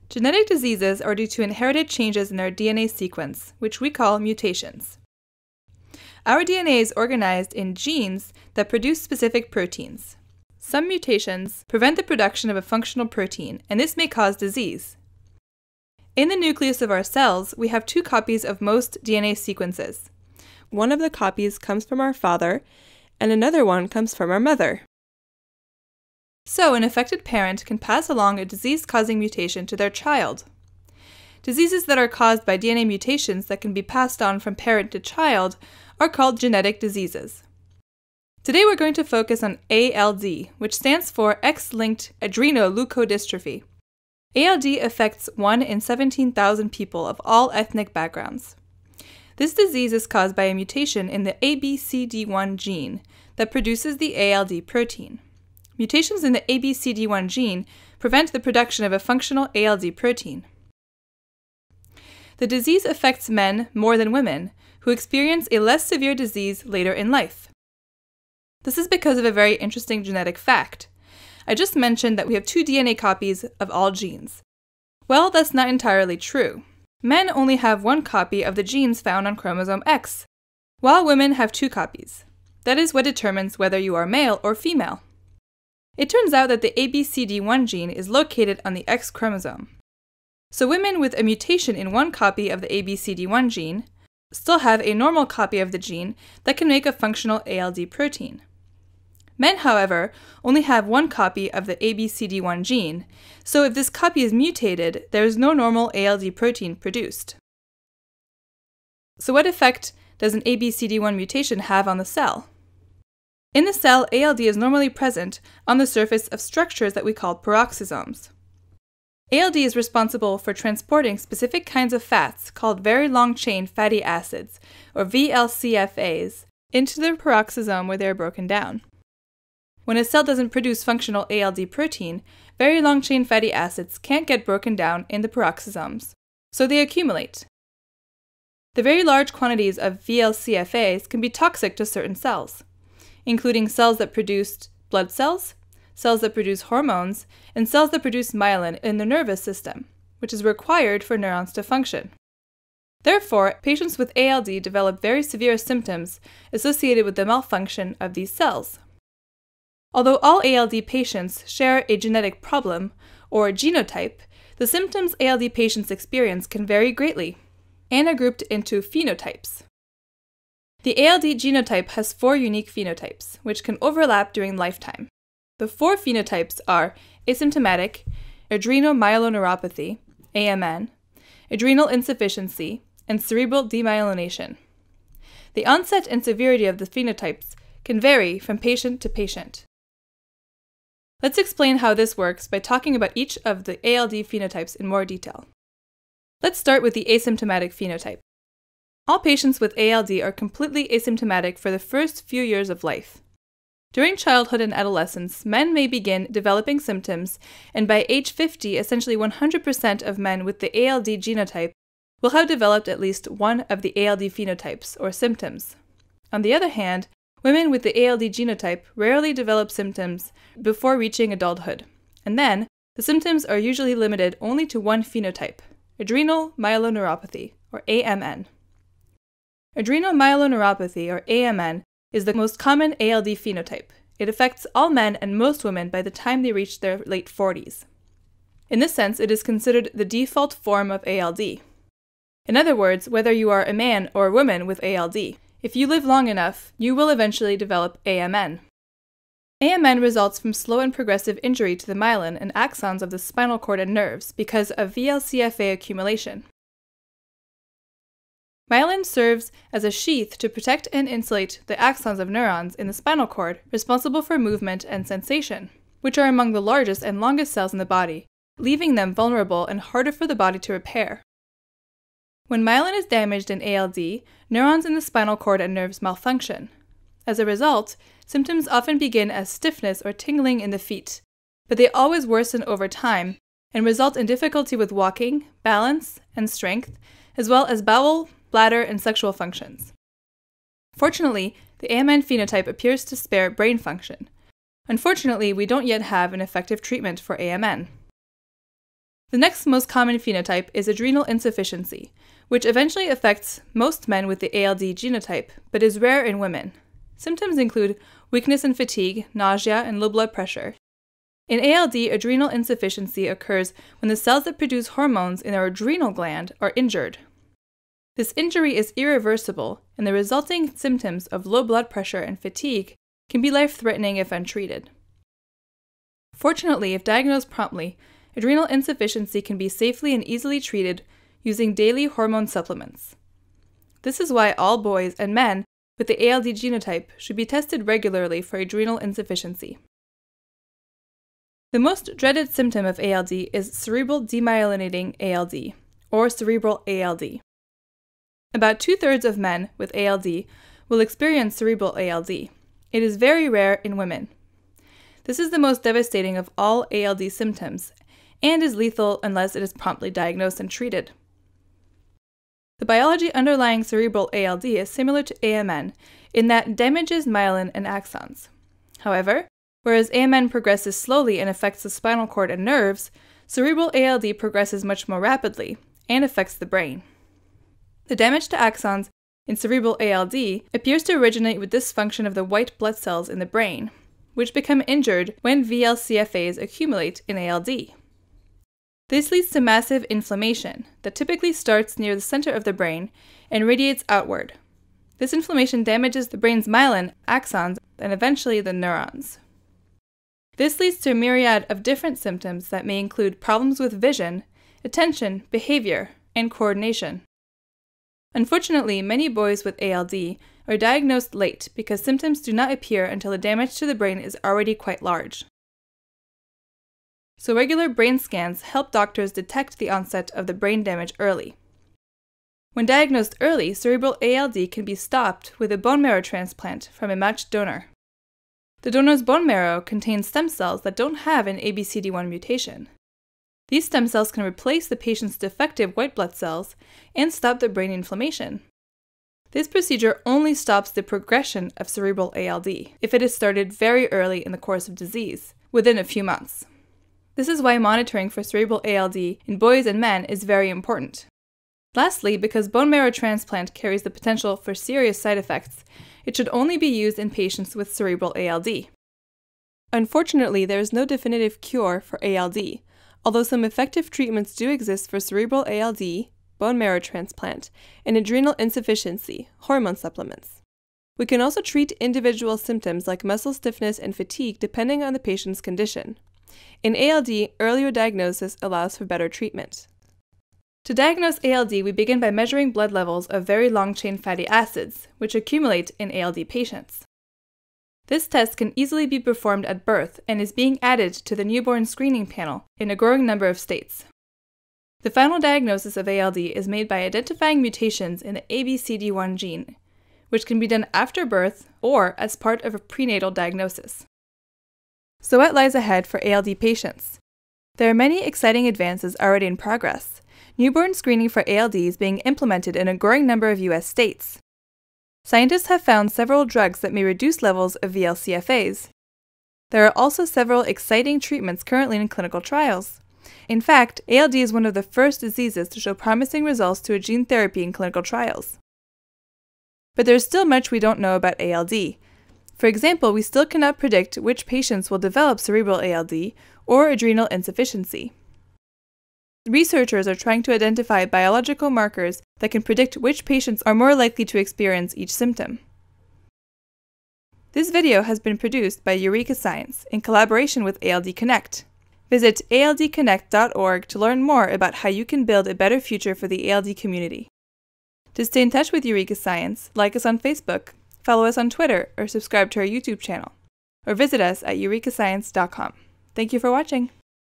Genetic diseases are due to inherited changes in our DNA sequence, which we call mutations. Our DNA is organized in genes that produce specific proteins. Some mutations prevent the production of a functional protein, and this may cause disease. In the nucleus of our cells, we have 2 copies of most DNA sequences. One of the copies comes from our father, and another one comes from our mother. So, an affected parent can pass along a disease-causing mutation to their child. Diseases that are caused by DNA mutations that can be passed on from parent to child are called genetic diseases. Today we're going to focus on ALD, which stands for X-linked adrenoleukodystrophy. ALD affects 1 in 17,000 people of all ethnic backgrounds. This disease is caused by a mutation in the ABCD1 gene that produces the ALD protein. Mutations in the ABCD1 gene prevent the production of a functional ALD protein. The disease affects men more than women, who experience a less severe disease later in life. This is because of a very interesting genetic fact. I just mentioned that we have 2 DNA copies of all genes. Well, that's not entirely true. Men only have 1 copy of the genes found on chromosome X, while women have 2 copies. That is what determines whether you are male or female. It turns out that the ABCD1 gene is located on the X chromosome. So women with a mutation in 1 copy of the ABCD1 gene still have a normal copy of the gene that can make a functional ALD protein. Men, however, only have 1 copy of the ABCD1 gene, so if this copy is mutated, there is no normal ALD protein produced. So what effect does an ABCD1 mutation have on the cell? In the cell, ALD is normally present on the surface of structures that we call peroxisomes. ALD is responsible for transporting specific kinds of fats called very long-chain fatty acids, or VLCFAs, into the peroxisome where they are broken down. When a cell doesn't produce functional ALD protein, very long-chain fatty acids can't get broken down in the peroxisomes, so they accumulate. The very large quantities of VLCFAs can be toxic to certain cells, including cells that produce blood cells, cells that produce hormones, and cells that produce myelin in the nervous system, which is required for neurons to function. Therefore, patients with ALD develop very severe symptoms associated with the malfunction of these cells. Although all ALD patients share a genetic problem, or genotype, the symptoms ALD patients experience can vary greatly, and are grouped into phenotypes. The ALD genotype has 4 unique phenotypes, which can overlap during lifetime. The 4 phenotypes are asymptomatic, adrenomyeloneuropathy, AMN, adrenal insufficiency, and cerebral demyelination. The onset and severity of the phenotypes can vary from patient to patient. Let's explain how this works by talking about each of the ALD phenotypes in more detail. Let's start with the asymptomatic phenotype. All patients with ALD are completely asymptomatic for the first few years of life. During childhood and adolescence, men may begin developing symptoms, and by age 50, essentially 100% of men with the ALD genotype will have developed at least one of the ALD phenotypes or symptoms. On the other hand, women with the ALD genotype rarely develop symptoms before reaching adulthood, and then the symptoms are usually limited only to 1 phenotype, adrenal myeloneuropathy, or AMN. Adrenomyeloneuropathy, or AMN, is the most common ALD phenotype. It affects all men and most women by the time they reach their late 40s. In this sense, it is considered the default form of ALD. In other words, whether you are a man or a woman with ALD, if you live long enough, you will eventually develop AMN. AMN results from slow and progressive injury to the myelin and axons of the spinal cord and nerves because of VLCFA accumulation. Myelin serves as a sheath to protect and insulate the axons of neurons in the spinal cord responsible for movement and sensation, which are among the largest and longest cells in the body, leaving them vulnerable and harder for the body to repair. When myelin is damaged in ALD, neurons in the spinal cord and nerves malfunction. As a result, symptoms often begin as stiffness or tingling in the feet, but they always worsen over time and result in difficulty with walking, balance, and strength, as well as bowel, bladder, and sexual functions. Fortunately, the AMN phenotype appears to spare brain function. Unfortunately, we don't yet have an effective treatment for AMN. The next most common phenotype is adrenal insufficiency, which eventually affects most men with the ALD genotype, but is rare in women. Symptoms include weakness and fatigue, nausea, and low blood pressure. In ALD, adrenal insufficiency occurs when the cells that produce hormones in our adrenal gland are injured. This injury is irreversible, and the resulting symptoms of low blood pressure and fatigue can be life-threatening if untreated. Fortunately, if diagnosed promptly, adrenal insufficiency can be safely and easily treated using daily hormone supplements. This is why all boys and men with the ALD genotype should be tested regularly for adrenal insufficiency. The most dreaded symptom of ALD is cerebral demyelinating ALD, or cerebral ALD. About 2/3 of men with ALD will experience cerebral ALD. It is very rare in women. This is the most devastating of all ALD symptoms and is lethal unless it is promptly diagnosed and treated. The biology underlying cerebral ALD is similar to AMN in that it damages myelin and axons. However, whereas AMN progresses slowly and affects the spinal cord and nerves, cerebral ALD progresses much more rapidly and affects the brain. The damage to axons in cerebral ALD appears to originate with dysfunction of the white blood cells in the brain, which become injured when VLCFAs accumulate in ALD. This leads to massive inflammation that typically starts near the center of the brain and radiates outward. This inflammation damages the brain's myelin, axons, and eventually the neurons. This leads to a myriad of different symptoms that may include problems with vision, attention, behavior, and coordination. Unfortunately, many boys with ALD are diagnosed late because symptoms do not appear until the damage to the brain is already quite large. So regular brain scans help doctors detect the onset of the brain damage early. When diagnosed early, cerebral ALD can be stopped with a bone marrow transplant from a matched donor. The donor's bone marrow contains stem cells that don't have an ABCD1 mutation. These stem cells can replace the patient's defective white blood cells and stop the brain inflammation. This procedure only stops the progression of cerebral ALD if it is started very early in the course of disease, within a few months. This is why monitoring for cerebral ALD in boys and men is very important. Lastly, because bone marrow transplant carries the potential for serious side effects, it should only be used in patients with cerebral ALD. Unfortunately, there is no definitive cure for ALD, although some effective treatments do exist for cerebral ALD, bone marrow transplant, and adrenal insufficiency, hormone supplements. We can also treat individual symptoms like muscle stiffness and fatigue depending on the patient's condition. In ALD, earlier diagnosis allows for better treatment. To diagnose ALD, we begin by measuring blood levels of very long-chain fatty acids, which accumulate in ALD patients. This test can easily be performed at birth and is being added to the newborn screening panel in a growing number of states. The final diagnosis of ALD is made by identifying mutations in the ABCD1 gene, which can be done after birth or as part of a prenatal diagnosis. So what lies ahead for ALD patients? There are many exciting advances already in progress. Newborn screening for ALD is being implemented in a growing number of U.S. states. Scientists have found several drugs that may reduce levels of VLCFAs. There are also several exciting treatments currently in clinical trials. In fact, ALD is one of the first diseases to show promising results to a gene therapy in clinical trials. But there's still much we don't know about ALD. For example, we still cannot predict which patients will develop cerebral ALD or adrenal insufficiency. Researchers are trying to identify biological markers that can predict which patients are more likely to experience each symptom. This video has been produced by Eureka Science in collaboration with ALD Connect. Visit aldconnect.org to learn more about how you can build a better future for the ALD community. To stay in touch with Eureka Science, like us on Facebook, follow us on Twitter, or subscribe to our YouTube channel, or visit us at eurekascience.com. Thank you for watching.